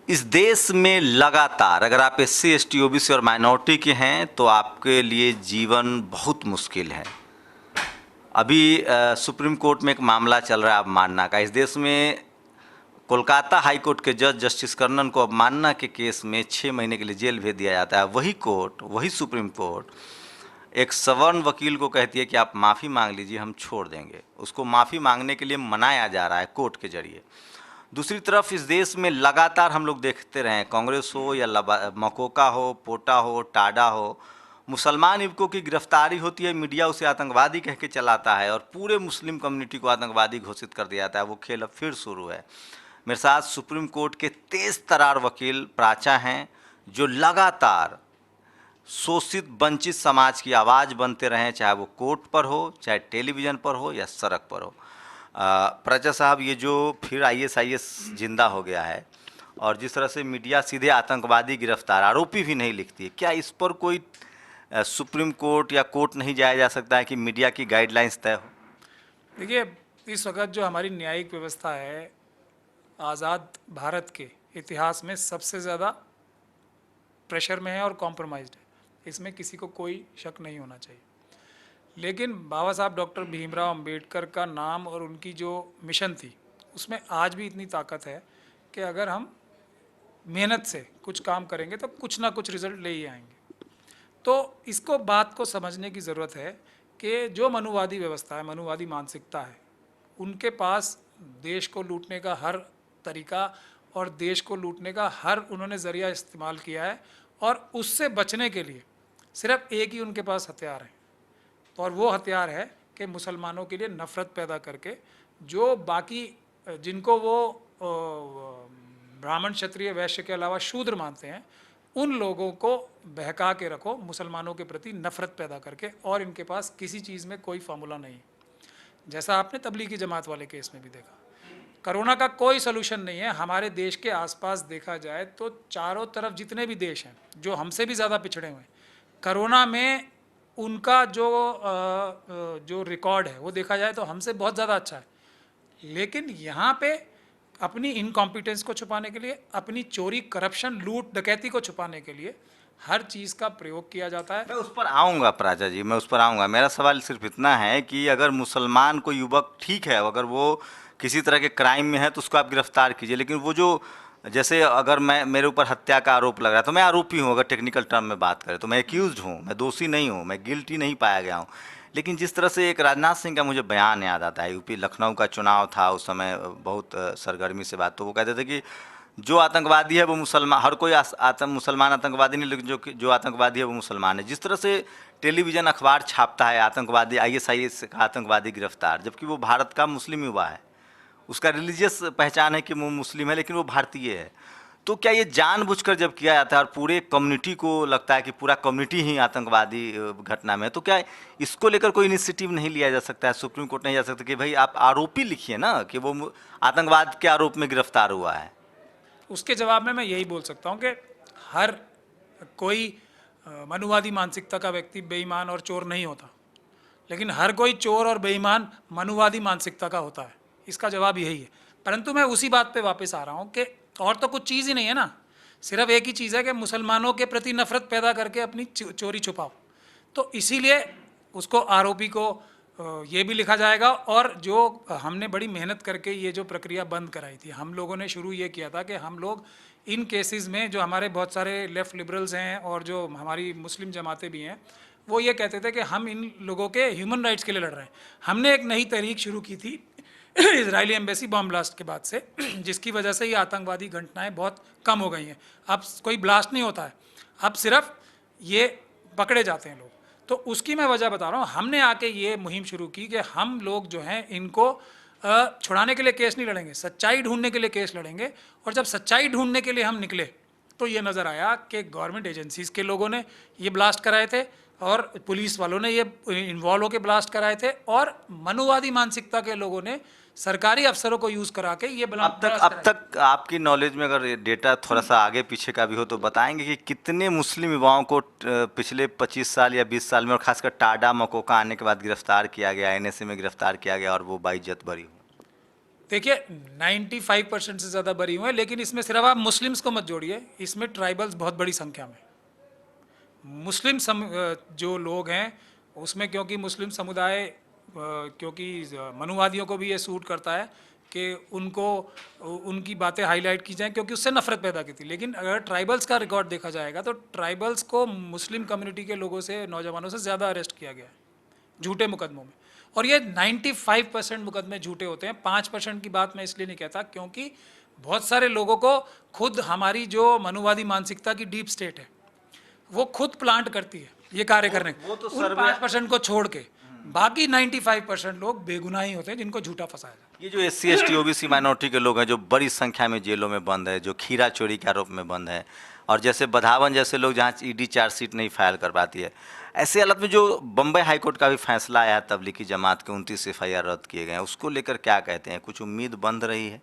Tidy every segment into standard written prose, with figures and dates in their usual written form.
इस देश में लगातार अगर आप एससी एसटी ओबीसी और माइनॉरिटी के हैं तो आपके लिए जीवन बहुत मुश्किल है। अभी सुप्रीम कोर्ट में एक मामला चल रहा है अवमानना का। इस देश में कोलकाता हाई कोर्ट के जज जस्टिस कर्णन को अवमानना के केस में 6 महीने के लिए जेल भेज दिया जाता है। वही कोर्ट, वही सुप्रीम कोर्ट एक सवर्ण वकील को कहती है कि आप माफ़ी मांग लीजिए, हम छोड़ देंगे। उसको माफ़ी मांगने के लिए मनाया जा रहा है कोर्ट के जरिए। दूसरी तरफ इस देश में लगातार हम लोग देखते रहे, कांग्रेस हो या मकोका हो, पोटा हो, टाडा हो, मुसलमान युवकों की गिरफ्तारी होती है, मीडिया उसे आतंकवादी कह के चलाता है और पूरे मुस्लिम कम्युनिटी को आतंकवादी घोषित कर दिया जाता है। वो खेल अब फिर शुरू है। मेरे साथ सुप्रीम कोर्ट के तेज तरार वकील प्राचा हैं, जो लगातार शोषित वंचित समाज की आवाज़ बनते रहें, चाहे वो कोर्ट पर हो, चाहे टेलीविज़न पर हो या सड़क पर हो। प्राचा साहब, ये जो फिर आईएसआईएस जिंदा हो गया है और जिस तरह से मीडिया सीधे आतंकवादी गिरफ्तार, आरोपी भी नहीं लिखती है, क्या इस पर कोई सुप्रीम कोर्ट या कोर्ट नहीं जाया जा सकता है कि मीडिया की गाइडलाइंस तय हो? देखिए, इस वक्त जो हमारी न्यायिक व्यवस्था है, आज़ाद भारत के इतिहास में सबसे ज़्यादा प्रेशर में है और कॉम्प्रोमाइज्ड है। इसमें किसी को कोई शक नहीं होना चाहिए। लेकिन बाबा साहब डॉक्टर भीमराव अंबेडकर का नाम और उनकी जो मिशन थी, उसमें आज भी इतनी ताकत है कि अगर हम मेहनत से कुछ काम करेंगे तो कुछ ना कुछ रिजल्ट ले ही आएंगे। तो इसको बात को समझने की ज़रूरत है कि जो मनुवादी व्यवस्था है, मनुवादी मानसिकता है, उनके पास देश को लूटने का हर तरीका और देश को लूटने का हर उन्होंने ज़रिया इस्तेमाल किया है और उससे बचने के लिए सिर्फ एक ही उनके पास हथियार है और वो हथियार है कि मुसलमानों के लिए नफ़रत पैदा करके जो बाकी जिनको वो ब्राह्मण क्षत्रिय वैश्य के अलावा शूद्र मानते हैं, उन लोगों को बहका के रखो मुसलमानों के प्रति नफ़रत पैदा करके, और इनके पास किसी चीज़ में कोई फार्मूला नहीं। जैसा आपने तबलीगी जमात वाले केस में भी देखा, कोरोना का कोई सलूशन नहीं है। हमारे देश के आसपास देखा जाए तो चारों तरफ जितने भी देश हैं जो हमसे भी ज़्यादा पिछड़े हुए हैं, कोरोना में उनका जो रिकॉर्ड है वो देखा जाए तो हमसे बहुत ज़्यादा अच्छा है। लेकिन यहाँ पे अपनी इनकॉम्पिटेंस को छुपाने के लिए, अपनी चोरी, करप्शन, लूट डकैती को छुपाने के लिए हर चीज़ का प्रयोग किया जाता है। मैं उस पर आऊँगा प्राचा जी, मैं उस पर आऊँगा। मेरा सवाल सिर्फ इतना है कि अगर मुसलमान को युवक, ठीक है, अगर वो किसी तरह के क्राइम में है तो उसको आप गिरफ्तार कीजिए, लेकिन वो जो, जैसे अगर मैं, मेरे ऊपर हत्या का आरोप लग रहा है तो मैं आरोपी हूँ, अगर टेक्निकल टर्म में बात करें तो मैं एक्यूज्ड हूँ, मैं दोषी नहीं हूँ, मैं गिल्टी नहीं पाया गया हूँ। लेकिन जिस तरह से एक राजनाथ सिंह का मुझे बयान याद आता है, यूपी लखनऊ का चुनाव था उस समय, बहुत सरगर्मी से बात, तो वो कहते थे कि जो आतंकवादी है वो मुसलमान, हर कोई मुसलमान आतंकवादी नहीं, लेकिन जो आतंकवादी है वो मुसलमान है। जिस तरह से टेलीविज़न अखबार छापता है आतंकवादी, आईएसआईएस का आतंकवादी गिरफ्तार, जबकि वो भारत का मुस्लिम युवा है, उसका रिलीजियस पहचान है कि वो मुस्लिम है, लेकिन वो भारतीय है। तो क्या ये जानबूझकर जब किया जाता है और पूरे कम्युनिटी को लगता है कि पूरा कम्युनिटी ही आतंकवादी घटना में है, तो क्या इसको लेकर कोई इनिशिएटिव नहीं लिया जा सकता है? सुप्रीम कोर्ट नहीं जा सकता कि भाई आप आरोपी लिखिए ना कि वो आतंकवाद के आरोप में गिरफ्तार हुआ है? उसके जवाब में मैं यही बोल सकता हूँ कि हर कोई मनुवादी मानसिकता का व्यक्ति बेईमान और चोर नहीं होता, लेकिन हर कोई चोर और बेईमान मनुवादी मानसिकता का होता है। इसका जवाब यही है। परंतु मैं उसी बात पे वापस आ रहा हूँ कि और तो कुछ चीज़ ही नहीं है ना, सिर्फ एक ही चीज़ है कि मुसलमानों के प्रति नफ़रत पैदा करके अपनी चोरी छुपाओ। तो इसीलिए उसको आरोपी को ये भी लिखा जाएगा। और जो हमने बड़ी मेहनत करके ये जो प्रक्रिया बंद कराई थी, हम लोगों ने शुरू ये किया था कि हम लोग इन केसेस में, जो हमारे बहुत सारे लेफ़्ट लिबरल्स हैं और जो हमारी मुस्लिम जमातें भी हैं, वो ये कहते थे कि हम इन लोगों के ह्यूमन राइट्स के लिए लड़ रहे हैं। हमने एक नई तहरीक शुरू की थी इजरायली एम्बेसी बॉम्ब ब्लास्ट के बाद से, जिसकी वजह से ये आतंकवादी घटनाएं बहुत कम हो गई हैं। अब कोई ब्लास्ट नहीं होता है, अब सिर्फ ये पकड़े जाते हैं लोग। तो उसकी मैं वजह बता रहा हूँ। हमने आके ये मुहिम शुरू की कि हम लोग जो हैं इनको छुड़ाने के लिए केस नहीं लड़ेंगे, सच्चाई ढूंढने के लिए केस लड़ेंगे। और जब सच्चाई ढूंढने के लिए हम निकले तो ये नज़र आया कि गवर्नमेंट एजेंसीज़ के लोगों ने ये ब्लास्ट कराए थे और पुलिस वालों ने ये इन्वॉल्व होकर ब्लास्ट कराए थे, और मनुवादी मानसिकता के लोगों ने सरकारी अफसरों को यूज़ करा के ये अब तक आपकी नॉलेज में अगर डेटा थोड़ा सा आगे पीछे का भी हो तो बताएंगे कि कितने मुस्लिम युवाओं को पिछले 25 साल या 20 साल में, और खासकर टाडा मकोका आने के बाद गिरफ्तार किया गया, एनएसए में गिरफ्तार किया गया और वो बाइज्जत बरी हो? देखिए 95% से ज़्यादा बरी हुए हैं, लेकिन इसमें सिर्फ आप मुस्लिम्स को मत जोड़िए, इसमें ट्राइबल्स बहुत बड़ी संख्या में। जो लोग हैं उसमें, क्योंकि मुस्लिम समुदाय क्योंकि मनुवादियों को भी ये सूट करता है कि उनको उनकी बातें हाईलाइट की जाएं, क्योंकि उससे नफरत पैदा की थी। लेकिन अगर ट्राइबल्स का रिकॉर्ड देखा जाएगा तो ट्राइबल्स को मुस्लिम कम्युनिटी के लोगों से, नौजवानों से ज़्यादा अरेस्ट किया गया है झूठे मुकदमों में। और ये 95% मुकदमे झूठे होते हैं। 5% की बात मैं इसलिए नहीं कहता क्योंकि बहुत सारे लोगों को खुद हमारी जो मनुवादी मानसिकता की डीप स्टेट है वो खुद प्लांट करती है ये कार्य करने। वो तो उन 5% को छोड़ के बाकी 95% लोग बेगुनाही होते हैं जिनको झूठा फंसाया जाता है। ये जो SC ST OBC माइनॉरिटी के लोग हैं जो बड़ी संख्या में जेलों में बंद है, जो खीरा चोरी के आरोप में बंद है, और जैसे बधावन जैसे लोग जहाँ ED चार्जशीट नहीं फाइल कर पाती है, ऐसे हालत में जो बम्बई हाईकोर्ट का भी फैसला आया है तबलीगी जमात के 29 FIR रद्द किए गए हैं, उसको लेकर क्या कहते हैं? कुछ उम्मीद बंद रही है?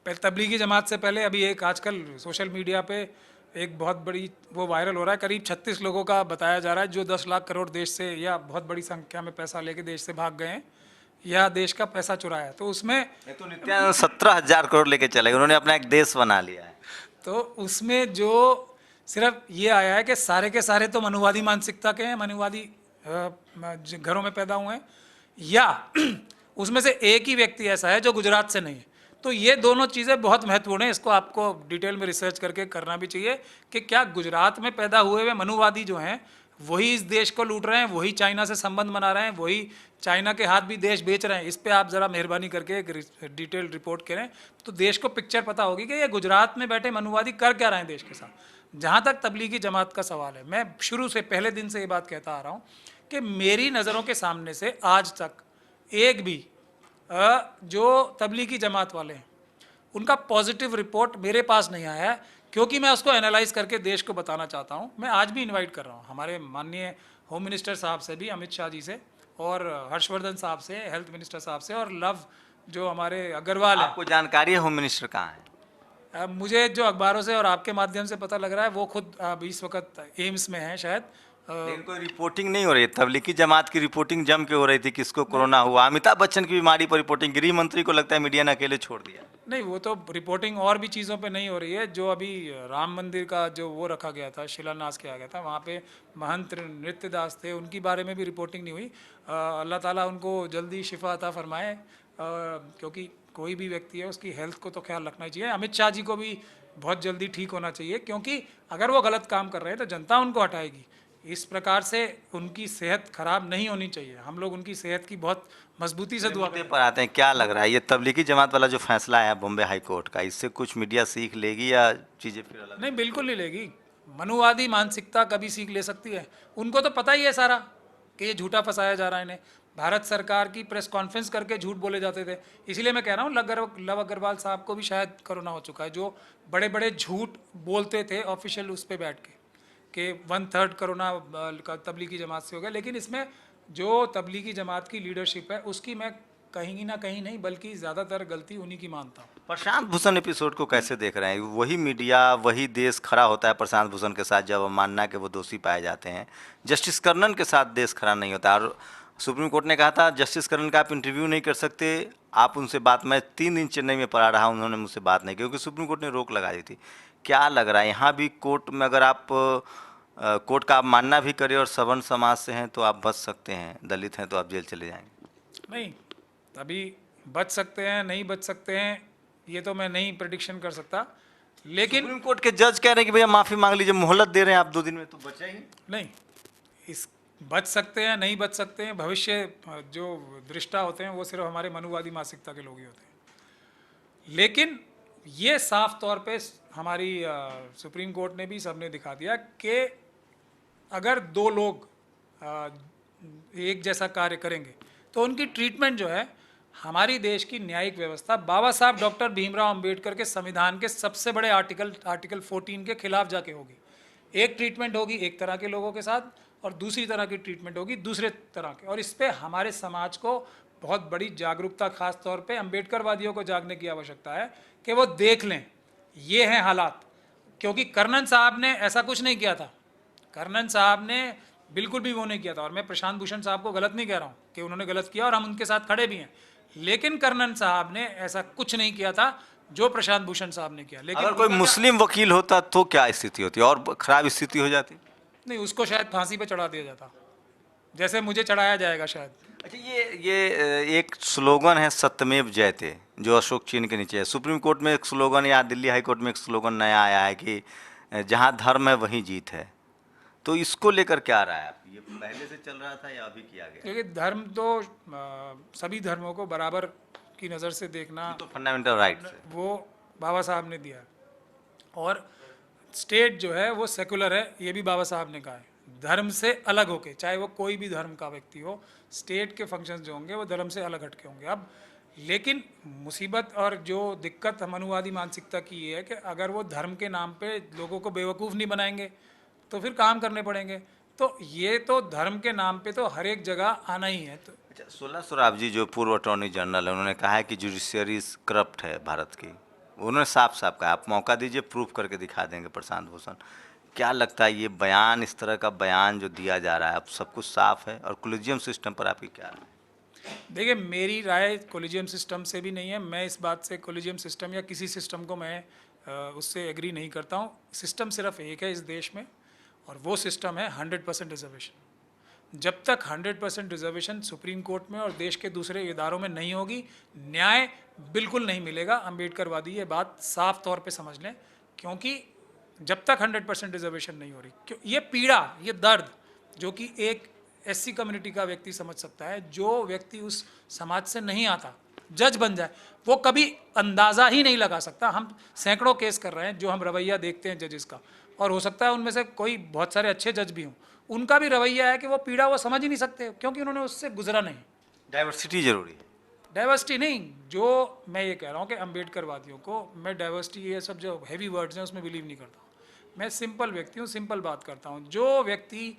तबलीगी जमात से पहले अभी एक आजकल सोशल मीडिया पे एक बहुत बड़ी वो वायरल हो रहा है, करीब 36 लोगों का बताया जा रहा है जो 10 लाख करोड़ देश से या बहुत बड़ी संख्या में पैसा लेके देश से भाग गए हैं या देश का पैसा चुराया। तो उसमें तो नित्यानंद 17,000 करोड़ लेके चले गए, उन्होंने अपना एक देश बना लिया है। तो उसमें जो सिर्फ ये आया है कि सारे के सारे तो मनुवादी मानसिकता के हैं, मनुवादी घरों में पैदा हुए हैं, या उसमें से एक ही व्यक्ति ऐसा है जो गुजरात से नहीं है। तो ये दोनों चीज़ें बहुत महत्वपूर्ण हैं, इसको आपको डिटेल में रिसर्च करके करना भी चाहिए कि क्या गुजरात में पैदा हुए हुए मनुवादी जो हैं वही इस देश को लूट रहे हैं, वही चाइना से संबंध बना रहे हैं, वही चाइना के हाथ भी देश बेच रहे हैं। इस पे आप ज़रा मेहरबानी करके एक डिटेल रिपोर्ट करें तो देश को पिक्चर पता होगी कि ये गुजरात में बैठे मनुवादी कर क्या रहे हैं देश के साथ। जहाँ तक तबलीगी जमात का सवाल है, मैं शुरू से पहले दिन से ये बात कहता आ रहा हूँ कि मेरी नज़रों के सामने से आज तक एक भी जो तबलीगी जमात वाले हैं उनका पॉजिटिव रिपोर्ट मेरे पास नहीं आया है, क्योंकि मैं उसको एनालाइज करके देश को बताना चाहता हूँ। मैं आज भी इनवाइट कर रहा हूँ हमारे माननीय होम मिनिस्टर साहब से भी, अमित शाह जी से, और हर्षवर्धन साहब से, हेल्थ मिनिस्टर साहब से, और लव जो हमारे अग्रवाल है। आपको जानकारी है होम मिनिस्टर कहाँ है? मुझे जो अखबारों से और आपके माध्यम से पता लग रहा है वो खुद अभी इस वक्त एम्स में है शायद। लेकिन कोई रिपोर्टिंग नहीं हो रही है। तबलीगी जमात की रिपोर्टिंग जम के हो रही थी, किसको कोरोना हुआ, अमिताभ बच्चन की बीमारी पर रिपोर्टिंग, गृह मंत्री को लगता है मीडिया ने अकेले छोड़ दिया। नहीं, वो तो रिपोर्टिंग और भी चीज़ों पे नहीं हो रही है। जो अभी राम मंदिर का जो वो रखा गया था, शिलान्यास किया गया था, वहाँ पे महंत नृत्यदास थे, उनकी बारे में भी रिपोर्टिंग नहीं हुई। अल्लाह ताला उनको जल्दी शिफा अता फरमाए, क्योंकि कोई भी व्यक्ति है उसकी हेल्थ को तो ख्याल रखना ही चाहिए। अमित शाह जी को भी बहुत जल्दी ठीक होना चाहिए, क्योंकि अगर वो गलत काम कर रहे हैं तो जनता उनको हटाएगी। इस प्रकार से उनकी सेहत खराब नहीं होनी चाहिए। हम लोग उनकी सेहत की बहुत मजबूती से दुआ पर आते हैं, क्या लग रहा है ये तबलीगी जमात वाला जो फैसला है बॉम्बे हाई कोर्ट का, इससे कुछ मीडिया सीख लेगी या चीज़ें फिर अलग? नहीं, बिल्कुल नहीं लेगी। मनुवादी मानसिकता कभी सीख ले सकती है? उनको तो पता ही है सारा कि ये झूठा फंसाया जा रहा है इन्हें। भारत सरकार की प्रेस कॉन्फ्रेंस करके झूठ बोले जाते थे। इसीलिए मैं कह रहा हूँ लव अग्रवाल साहब को भी शायद कोरोना हो चुका है, जो बड़े बड़े झूठ बोलते थे ऑफिशियल उस पर बैठ के कि 1/3 कोरोना का तबलीगी जमात से हो गया। लेकिन इसमें जो तबलीगी जमात की लीडरशिप है उसकी मैं कहीं ना कहीं नहीं बल्कि ज़्यादातर गलती उन्हीं की मानता हूँ। प्रशांत भूषण एपिसोड को कैसे देख रहे हैं? वही मीडिया, वही देश खड़ा होता है प्रशांत भूषण के साथ जब मानना कि वो दोषी पाए जाते हैं। जस्टिस कर्णन के साथ देश खड़ा नहीं होता। और सुप्रीम कोर्ट ने कहा था जस्टिस कर्णन का आप इंटरव्यू नहीं कर सकते, आप उनसे बात, मैं 3 दिन चेन्नई में पड़ा रहा, उन्होंने मुझसे बात नहीं की क्योंकि सुप्रीम कोर्ट ने रोक लगा दी थी। क्या लग रहा है यहाँ भी कोर्ट में अगर आप कोर्ट का आप मानना भी करें और सवर्ण समाज से हैं तो आप बच सकते हैं, दलित हैं तो आप जेल चले जाएंगे? नहीं, अभी बच सकते हैं नहीं बच सकते हैं ये तो मैं नहीं प्रेडिक्शन कर सकता। लेकिन सुप्रीम कोर्ट के जज कह रहे हैं कि भैया माफ़ी मांग लीजिए, मोहलत दे रहे हैं आप 2 दिन में, तो बचा ही नहीं। इस बच सकते हैं नहीं बच सकते हैं, भविष्य जो दृष्टा होते हैं वो सिर्फ हमारे मनुवादी मानसिकता के लोग ही होते हैं। लेकिन ये साफ तौर पे हमारी सुप्रीम कोर्ट ने भी सबने दिखा दिया कि अगर 2 लोग एक जैसा कार्य करेंगे तो उनकी ट्रीटमेंट जो है हमारी देश की न्यायिक व्यवस्था बाबा साहब डॉक्टर भीमराव अंबेडकर के संविधान के सबसे बड़े आर्टिकल 14 के खिलाफ जाके होगी। एक ट्रीटमेंट होगी एक तरह के लोगों के साथ और दूसरी तरह की ट्रीटमेंट होगी दूसरे तरह के। और इस पे हमारे समाज को बहुत बड़ी जागरूकता, खास तौर पे अम्बेडकरवादियों को जागने की आवश्यकता है कि वो देख लें ये हैं हालात। क्योंकि कर्णन साहब ने ऐसा कुछ नहीं किया था, कर्णन साहब ने बिल्कुल भी वो नहीं किया था। और मैं प्रशांत भूषण साहब को गलत नहीं कह रहा हूँ कि उन्होंने गलत किया और हम उनके साथ खड़े भी हैं। लेकिन कर्णन साहब ने ऐसा कुछ नहीं किया था जो प्रशांत भूषण साहब ने किया। लेकिन अगर कोई उनका क्या- मुस्लिम वकील होता तो क्या स्थिति होती और खराब स्थिति हो जाती? नहीं, उसको शायद फांसी पे चढ़ा दिया जाता, जैसे मुझे चढ़ाया जाएगा शायद। अच्छा, ये एक स्लोगन है सत्यमेव जयते, जो अशोक चिन्ह के नीचे है। सुप्रीम कोर्ट में एक स्लोगन या दिल्ली हाई कोर्ट में एक स्लोगन नया आया है कि जहाँ धर्म है वहीं जीत है। तो इसको लेकर क्या रहा है आप? ये पहले से चल रहा था या अभी किया गया? क्योंकि धर्म तो सभी धर्मों को बराबर की नज़र से देखना, तो फंडामेंटल राइट्स है। वो बाबा साहब ने दिया है। और स्टेट जो है वो सेकुलर है, ये भी बाबा साहब ने कहा है। धर्म से अलग होके, चाहे वो कोई भी धर्म का व्यक्ति हो, स्टेट के फंक्शंस जो होंगे वो धर्म से अलग हटके होंगे। अब लेकिन मुसीबत और जो दिक्कत मनुवादी मानसिकता की ये है कि अगर वो धर्म के नाम पे लोगों को बेवकूफ़ नहीं बनाएंगे तो फिर काम करने पड़ेंगे। तो ये तो धर्म के नाम पे तो हर एक जगह आना ही है। तो अच्छा, 16 सौराब जी जो पूर्व अटॉर्नी जनरल है, उन्होंने कहा है कि जुडिशियरी करप्ट है भारत की। उन्होंने साफ साफ कहा, आप मौका दीजिए प्रूफ करके दिखा देंगे प्रशांत भूषण। क्या लगता है ये बयान, इस तरह का बयान जो दिया जा रहा है, अब सब कुछ साफ है? और कोलिजियम सिस्टम पर आपकी क्या राय है? देखिए, मेरी राय कोलिजियम सिस्टम से भी नहीं है। मैं इस बात से कोलिजियम सिस्टम या किसी सिस्टम को मैं उससे एग्री नहीं करता हूँ। सिस्टम सिर्फ एक है इस देश में, और वो सिस्टम है 100% रिजर्वेशन। जब तक 100% रिजर्वेशन सुप्रीम कोर्ट में और देश के दूसरे इदारों में नहीं होगी, न्याय बिल्कुल नहीं मिलेगा। अम्बेडकरवादी ये बात साफ तौर पे समझ लें, क्योंकि जब तक 100% रिजर्वेशन नहीं हो रही, क्यों ये पीड़ा, ये दर्द जो कि एक एससी कम्युनिटी का व्यक्ति समझ सकता है, जो व्यक्ति उस समाज से नहीं आता जज बन जाए, वो कभी अंदाज़ा ही नहीं लगा सकता। हम सैकड़ों केस कर रहे हैं, जो हम रवैया देखते हैं जजेस का, और हो सकता है उनमें से कोई बहुत सारे अच्छे जज भी हों, उनका भी रवैया है कि वो पीड़ा वो समझ ही नहीं सकते, क्योंकि उन्होंने उससे गुजरा नहीं। डाइवर्सिटी जरूरी है। डाइवर्सिटी नहीं, जो मैं ये कह रहा हूँ कि अम्बेडकरवादियों को, मैं डाइवर्सिटी ये सब जो हैवी वर्ड्स हैं उसमें बिलीव नहीं करता हूँ। मैं सिंपल व्यक्ति हूँ, सिंपल बात करता हूँ। जो व्यक्ति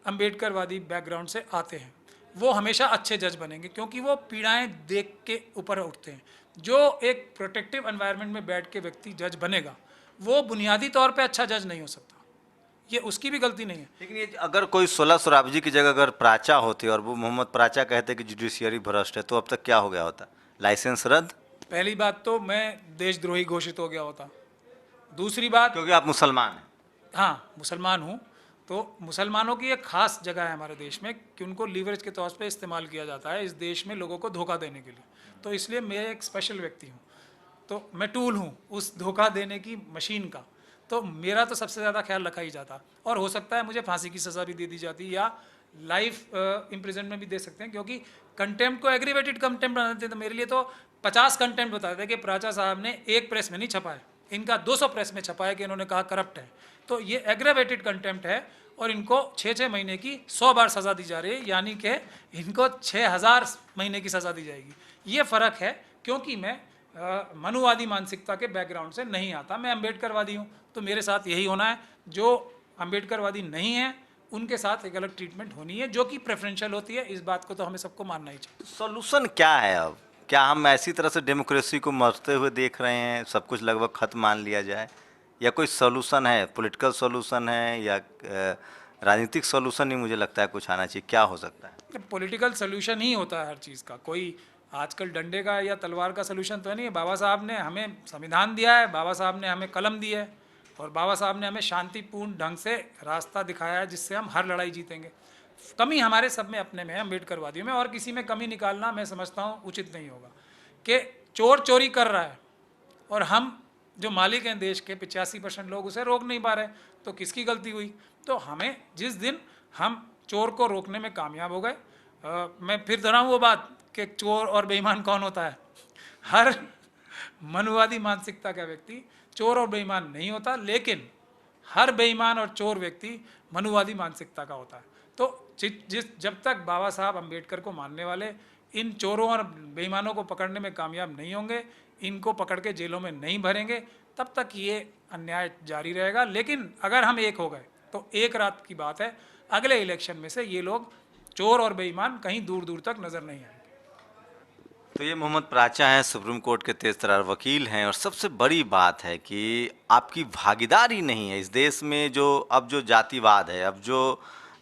अम्बेडकरवादी बैकग्राउंड से आते हैं वो हमेशा अच्छे जज बनेंगे, क्योंकि वो पीड़ाएं देख के ऊपर उठते हैं। जो एक प्रोटेक्टिव एनवायरनमेंट में बैठ के व्यक्ति जज बनेगा, वो बुनियादी तौर पे अच्छा जज नहीं हो सकता। ये उसकी भी गलती नहीं है। लेकिन ये अगर कोई 16 सौराब जी की जगह अगर प्राचा होते और वो मोहम्मद प्राचा कहते कि जुडिशियरी भ्रष्ट है, तो अब तक क्या हो गया होता? लाइसेंस रद्द? पहली बात तो मैं देशद्रोही घोषित हो गया होता। दूसरी बात, क्योंकि आप मुसलमान हैं। हाँ, मुसलमान हूँ, तो मुसलमानों की एक खास जगह है हमारे देश में कि उनको लीवरेज के तौर पे इस्तेमाल किया जाता है इस देश में लोगों को धोखा देने के लिए। तो इसलिए मैं एक स्पेशल व्यक्ति हूँ, तो मैं टूल हूँ उस धोखा देने की मशीन का। तो मेरा तो सबसे ज़्यादा ख्याल रखा ही जाता, और हो सकता है मुझे फांसी की सज़ा भी दे दी जाती, या लाइफ इम्प्रिजनमेंट में भी दे सकते हैं, क्योंकि कंटेम्प्ट को एग्रीवेटेड कंटेम्प्ट बना देते हैं। तो मेरे लिए तो 50 कंटेम्प्ट बता देते कि प्राचा साहब ने एक प्रेस में नहीं छपा है, इनका 200 प्रेस में छपा है कि इन्होंने कहा करप्ट है। तो ये एग्रीवेटेड कंटेम्प्ट है, और इनको 6-6 महीने की 100 बार सज़ा दी जा रही है, यानी कि इनको 6000 महीने की सज़ा दी जाएगी। ये फ़र्क है, क्योंकि मैं मनुवादी मानसिकता के बैकग्राउंड से नहीं आता, मैं अम्बेडकरवादी हूँ। तो मेरे साथ यही होना है। जो अम्बेडकरवादी नहीं है उनके साथ एक अलग ट्रीटमेंट होनी है, जो कि प्रेफरेंशियल होती है। इस बात को तो हमें सबको मानना ही चाहिए। सॉल्यूशन क्या है अब? क्या हम ऐसी तरह से डेमोक्रेसी को मरते हुए देख रहे हैं, सब कुछ लगभग खत्म मान लिया जाए, या कोई सॉल्यूशन है? पॉलिटिकल सॉल्यूशन है या राजनीतिक सॉल्यूशन ही मुझे लगता है कुछ आना चाहिए? क्या हो सकता है? पॉलिटिकल सोल्यूशन ही होता है हर चीज़ का। कोई आजकल डंडे का या तलवार का सोल्यूशन तो नहीं है। बाबा साहब ने हमें संविधान दिया है, बाबा साहब ने हमें कलम दी है, और बाबा साहब ने हमें शांतिपूर्ण ढंग से रास्ता दिखाया है जिससे हम हर लड़ाई जीतेंगे। कमी हमारे सब में, अपने में है, अम्बेडकरवादियों में, और किसी में कमी निकालना मैं समझता हूँ उचित नहीं होगा। कि चोर चोरी कर रहा है और हम जो मालिक हैं देश के 85% लोग उसे रोक नहीं पा रहे, तो किसकी गलती हुई? तो हमें जिस दिन हम चोर को रोकने में कामयाब हो गए, मैं फिर दोहराऊं वो बात कि चोर और बेईमान कौन होता है? हर मनुवादी मानसिकता का व्यक्ति चोर और बेईमान नहीं होता, लेकिन हर बेईमान और चोर व्यक्ति मनुवादी मानसिकता का होता है। तो जब तक बाबा साहब अम्बेडकर को मानने वाले इन चोरों और बेईमानों को पकड़ने में कामयाब नहीं होंगे, इनको पकड़ के जेलों में नहीं भरेंगे, तब तक ये अन्याय जारी रहेगा। लेकिन अगर हम एक हो गए तो एक रात की बात है, अगले इलेक्शन में से ये लोग चोर और बेईमान कहीं दूर दूर तक नजर नहीं आएंगे। तो ये मोहम्मद प्राचा हैं, सुप्रीम कोर्ट के तेज तर्रार वकील हैं, और सबसे बड़ी बात है कि आपकी भागीदारी नहीं है इस देश में। जो अब जो जातिवाद है, अब जो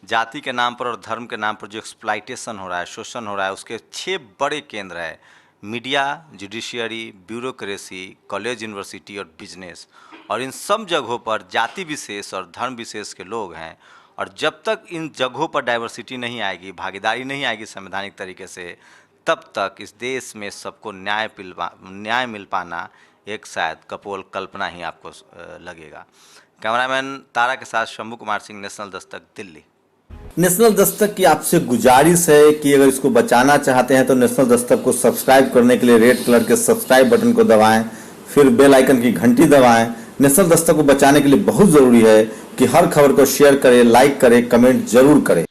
जाति के नाम पर और धर्म के नाम पर जो एक्सप्लाइटेशन हो रहा है, शोषण हो रहा है, उसके 6 बड़े केंद्र है। Media, judiciary, bureaucracy, college, university और बिजनेस, और इन सब जगहों पर जाति विशेष और धर्म विशेष के लोग हैं। और जब तक इन जगहों पर डाइवर्सिटी नहीं आएगी, भागीदारी नहीं आएगी संवैधानिक तरीके से, तब तक इस देश में सबको न्याय मिल पाना एक शायद कपोल कल्पना ही आपको लगेगा। कैमरामैन तारा के साथ शंभू कुमार सिंह, नेशनल दस्तक, दिल्ली। नेशनल दस्तक की आपसे गुजारिश है कि अगर इसको बचाना चाहते हैं तो नेशनल दस्तक को सब्सक्राइब करने के लिए रेड कलर के सब्सक्राइब बटन को दबाएं, फिर बेल आइकन की घंटी दबाएं। नेशनल दस्तक को बचाने के लिए बहुत जरूरी है कि हर खबर को शेयर करें, लाइक करें, कमेंट जरूर करें।